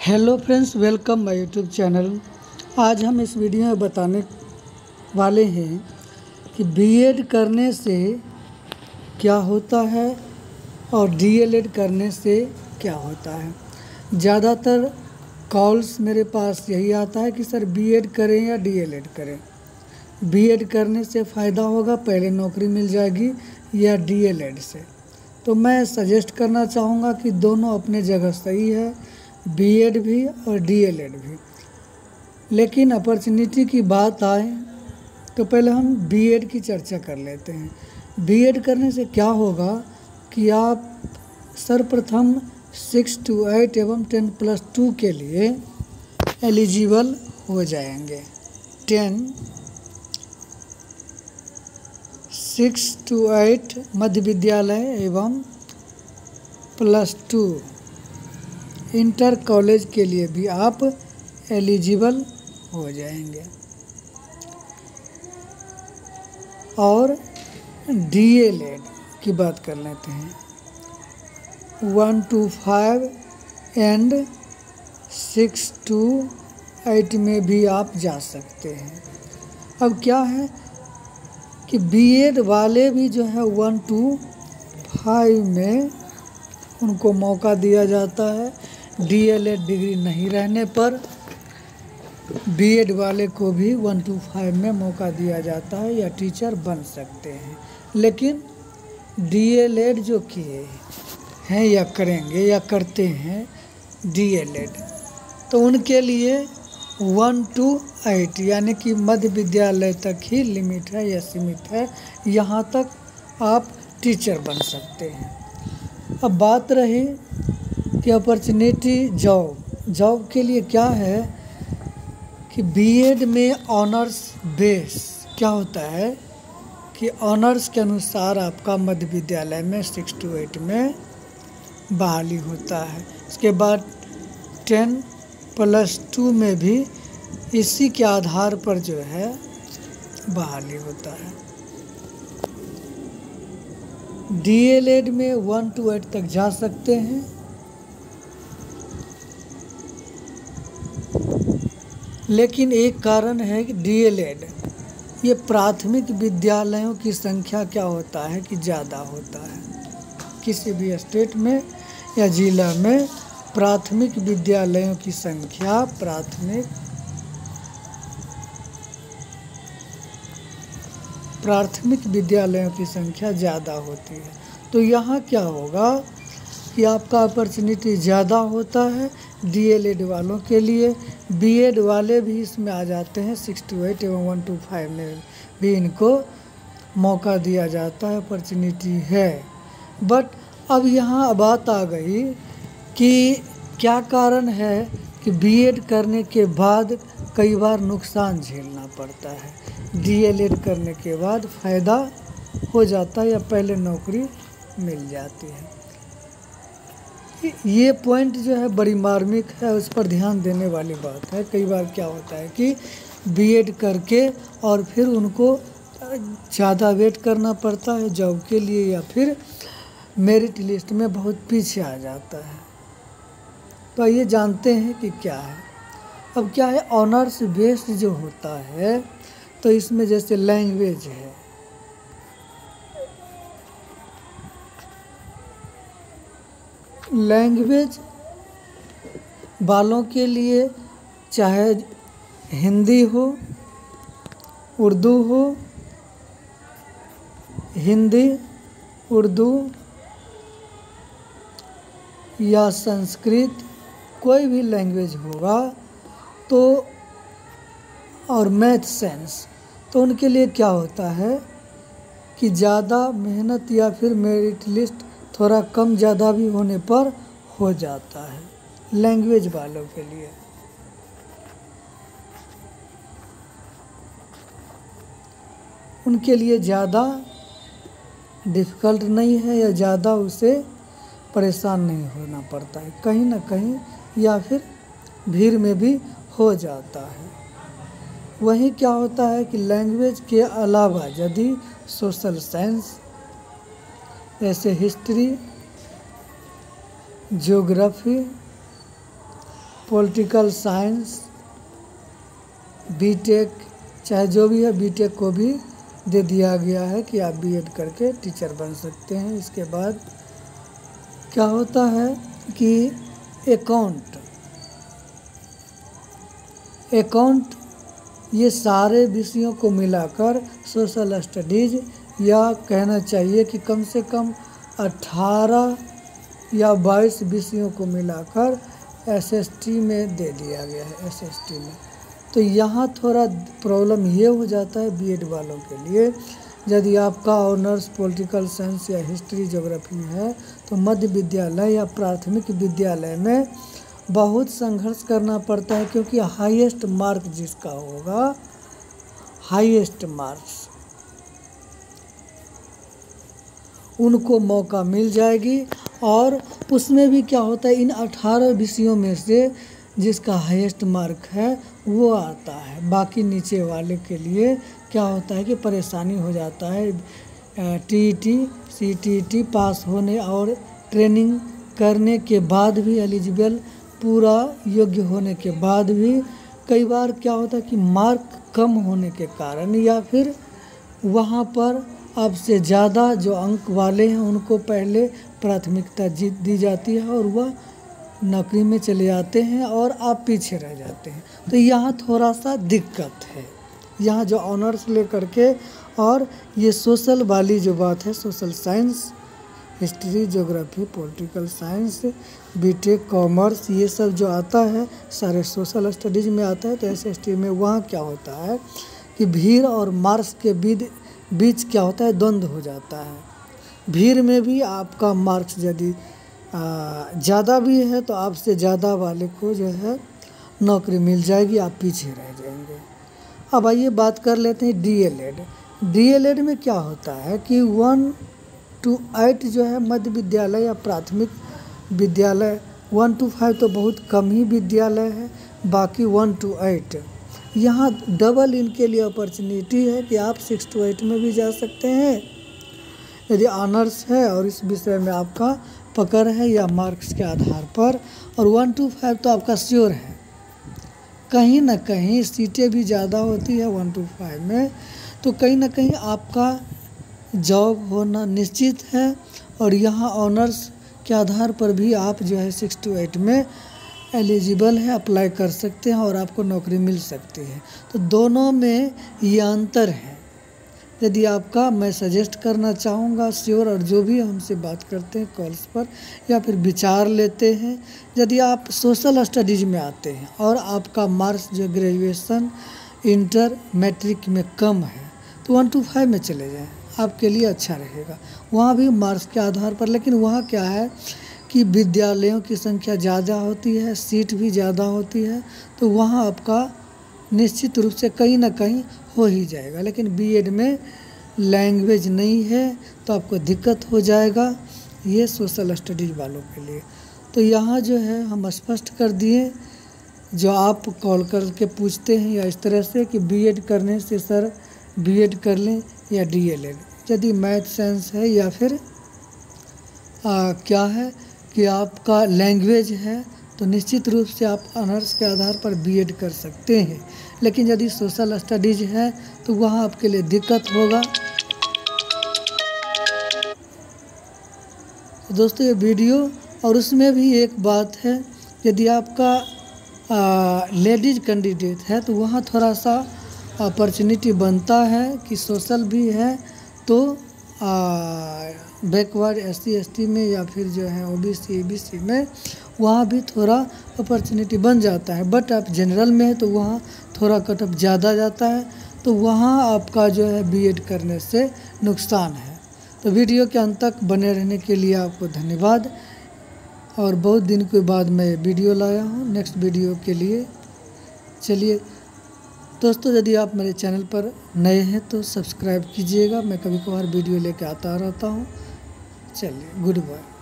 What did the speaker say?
Hello friends, welcome my YouTube channel. आज हम इस वीडियो में बताने वाले हैं कि बीएड करने से क्या होता है और डीएलएड करने से क्या होता है। ज़्यादातर कॉल्स मेरे पास यही आता है कि सर बीएड करें या डीएलएड करें। बीएड करने से फ़ायदा होगा, पहले नौकरी मिल जाएगी, या डीएलएड से। तो मैं सजेस्ट करना चाहूँगा कि दोनों अपने जगह सही है, बीएड भी और डीएलएड भी। लेकिन अपॉर्चुनिटी की बात आए तो पहले हम बीएड की चर्चा कर लेते हैं। बीएड करने से क्या होगा कि आप सर्वप्रथम 6 to 8 एवं 10+2 के लिए एलिजिबल हो जाएंगे। 6 to 8 मध्य विद्यालय एवं +2 इंटर कॉलेज के लिए भी आप एलिजिबल हो जाएंगे। और डीएलएड की बात कर लेते हैं। 1 to 5 एंड 6 to 8 में भी आप जा सकते हैं। अब क्या है कि बीएड वाले भी जो है 1 to 5 में उनको मौका दिया जाता है। डीएलएड डिग्री नहीं रहने पर बीएड वाले को भी 1 to 5 में मौका दिया जाता है या टीचर बन सकते हैं। लेकिन डीएलएड जो किए हैं या करेंगे या करते हैं डीएलएड, तो उनके लिए 1 to 8 यानी कि मध्य विद्यालय तक ही लिमिट है या सीमित है, यहाँ तक आप टीचर बन सकते हैं। अब बात रही कि अपॉर्चुनिटी जॉब के लिए क्या है कि बीएड में ऑनर्स बेस क्या होता है कि ऑनर्स के अनुसार आपका मध्य विद्यालय में 6 to 8 में बहाली होता है। इसके बाद 10+2 में भी इसी के आधार पर जो है बहाली होता है। डीएलएड में 1 to 8 तक जा सकते हैं। लेकिन एक कारण है कि डीएलएड ये प्राथमिक विद्यालयों की संख्या क्या होता है कि ज़्यादा होता है। किसी भी स्टेट में या जिला में प्राथमिक विद्यालयों की संख्या प्राथमिक विद्यालयों की संख्या ज़्यादा होती है। तो यहाँ क्या होगा कि आपका अपॉर्चुनिटी ज़्यादा होता है डीएलएड वालों के लिए। बीएड वाले भी इसमें आ जाते हैं, 6 to 8 एवं 1 to 5 में भी इनको मौका दिया जाता है, अपॉर्चुनिटी है। बट अब यहाँ बात आ गई कि क्या कारण है कि बीएड करने के बाद कई बार नुकसान झेलना पड़ता है। डीएलएड करने के बाद फ़ायदा हो जाता है या पहले नौकरी मिल जाती है। ये पॉइंट जो है बड़ी मार्मिक है, उस पर ध्यान देने वाली बात है। कई बार क्या होता है कि बीएड करके और फिर उनको ज़्यादा वेट करना पड़ता है जॉब के लिए, या फिर मेरिट लिस्ट में बहुत पीछे आ जाता है। तो ये जानते हैं कि क्या है। अब क्या है, ऑनर्स बेस्ड जो होता है तो इसमें जैसे लैंग्वेज है, लैंग्वेज वालों के लिए चाहे हिंदी हो, उर्दू हो, हिंदी, उर्दू या संस्कृत, कोई भी लैंग्वेज होगा तो, और मैथ साइंस, तो उनके लिए क्या होता है कि ज़्यादा मेहनत या फिर मेरिट लिस्ट थोड़ा कम ज़्यादा भी होने पर हो जाता है लैंग्वेज वालों के लिए। उनके लिए ज़्यादा डिफ़िकल्ट नहीं है या ज़्यादा उसे परेशान नहीं होना पड़ता है, कहीं ना कहीं या फिर भीड़ में भी हो जाता है। वहीं क्या होता है कि लैंग्वेज के अलावा यदि सोशल साइंस जैसे history, geography political science, BTech, चाहे जो भी है बीटेक को भी दे दिया गया है कि आप बीएड करके टीचर बन सकते हैं। इसके बाद क्या होता है कि अकाउंट ये सारे विषयों को मिलाकर सोशल स्टडीज़, या कहना चाहिए कि कम से कम 18 या 22 विषयों को मिलाकर एसएसटी में दे दिया गया है, एसएसटी में। तो यहाँ थोड़ा प्रॉब्लम ये हो जाता है बीएड वालों के लिए, यदि आपका ऑनर्स पॉलिटिकल साइंस या हिस्ट्री ज्योग्राफी है तो मध्य विद्यालय या प्राथमिक विद्यालय में बहुत संघर्ष करना पड़ता है, क्योंकि हाईएस्ट मार्क जिसका होगा, हाईएस्ट मार्क्स, उनको मौका मिल जाएगी। और उसमें भी क्या होता है, इन 18 विषयों में से जिसका हाईएस्ट मार्क है वो आता है। बाकी नीचे वाले के लिए क्या होता है कि परेशानी हो जाता है। टीईटी, सीटीईटी पास होने और ट्रेनिंग करने के बाद भी, एलिजिबल पूरा योग्य होने के बाद भी कई बार क्या होता है कि मार्क कम होने के कारण, या फिर वहाँ पर आपसे ज़्यादा जो अंक वाले हैं उनको पहले प्राथमिकता दी जाती है और वह नौकरी में चले जाते हैं और आप पीछे रह जाते हैं। तो यहाँ थोड़ा सा दिक्कत है, यहाँ जो ऑनर्स लेकर के, और ये सोशल वाली जो बात है, social science, history, geography, political science, BTech, commerce, ये सब जो आता है सारे सोशल स्टडीज़ में आता है। तो एसएसटी में वहाँ क्या होता है कि भीड़ और मार्क्स के बीच क्या होता है, द्वंद्व हो जाता है। भीड़ में भी आपका मार्क्स यदि ज़्यादा भी है तो आपसे ज़्यादा वाले को जो है नौकरी मिल जाएगी, आप पीछे रह जाएंगे। अब आइए बात कर लेते हैं डीएलएड। डीएलएड में क्या होता है कि 1 to 8 जो है मध्य विद्यालय या प्राथमिक विद्यालय, 1 to 5 तो बहुत कम ही विद्यालय है, बाकी 1 to 8 यहाँ डबल इनके लिए अपॉर्चुनिटी है कि आप 6 to 8 में भी जा सकते हैं यदि ऑनर्स है और इस विषय में आपका पकड़ है या मार्क्स के आधार पर। और 1 to 5 तो आपका श्योर है, कहीं ना कहीं सीटें भी ज़्यादा होती है 1 to 5 में, तो कहीं ना कहीं आपका जॉब होना निश्चित है। और यहाँ ऑनर्स के आधार पर भी आप जो है 6 to 8 में एलिजिबल है, अप्लाई कर सकते हैं और आपको नौकरी मिल सकती है। तो दोनों में ये अंतर है। यदि आपका, मैं सजेस्ट करना चाहूँगा श्योर, और जो भी हमसे बात करते हैं कॉल्स पर या फिर विचार लेते हैं, यदि आप सोशल स्टडीज़ में आते हैं और आपका मार्क्स जो ग्रेजुएशन, इंटर, मैट्रिक में कम है तो 1 to 5 में चले जाएं, आपके लिए अच्छा रहेगा। वहाँ भी मार्क्स के आधार पर, लेकिन वहाँ क्या है कि विद्यालयों की संख्या ज़्यादा होती है, सीट भी ज़्यादा होती है, तो वहाँ आपका निश्चित रूप से कहीं ना कहीं हो ही जाएगा। लेकिन बीएड में लैंग्वेज नहीं है तो आपको दिक्कत हो जाएगा, ये सोशल स्टडीज़ वालों के लिए। तो यहाँ जो है हम स्पष्ट कर दिए, जो आप कॉल करके पूछते हैं या इस तरह से कि बीएड करने से सर बीएड कर लें या डीएलएड, यदि मैथ साइंस है या फिर क्या है कि आपका लैंग्वेज है तो निश्चित रूप से आप ऑनर्स के आधार पर बीएड कर सकते हैं। लेकिन यदि सोशल स्टडीज़ है तो वहाँ आपके लिए दिक्कत होगा। तो दोस्तों ये वीडियो, और उसमें भी एक बात है, यदि आपका लेडीज कैंडिडेट है तो वहाँ थोड़ा सा अपॉर्चुनिटी बनता है कि सोशल भी है तो बैकवर्ड SC ST में या फिर जो है OBC ABC में वहाँ भी थोड़ा अपॉर्चुनिटी बन जाता है। बट आप जनरल में है तो वहाँ थोड़ा कट ऑफ ज़्यादा जाता है, तो वहाँ आपका जो है बीएड करने से नुकसान है। तो वीडियो के अंत तक बने रहने के लिए आपको धन्यवाद। और बहुत दिन के बाद मैं वीडियो लाया हूँ नेक्स्ट वीडियो के लिए। चलिए दोस्तों, यदि आप मेरे चैनल पर नए हैं तो सब्सक्राइब कीजिएगा, मैं कभी कभार वीडियो लेके आता रहता हूँ। चलिए, गुड बाय।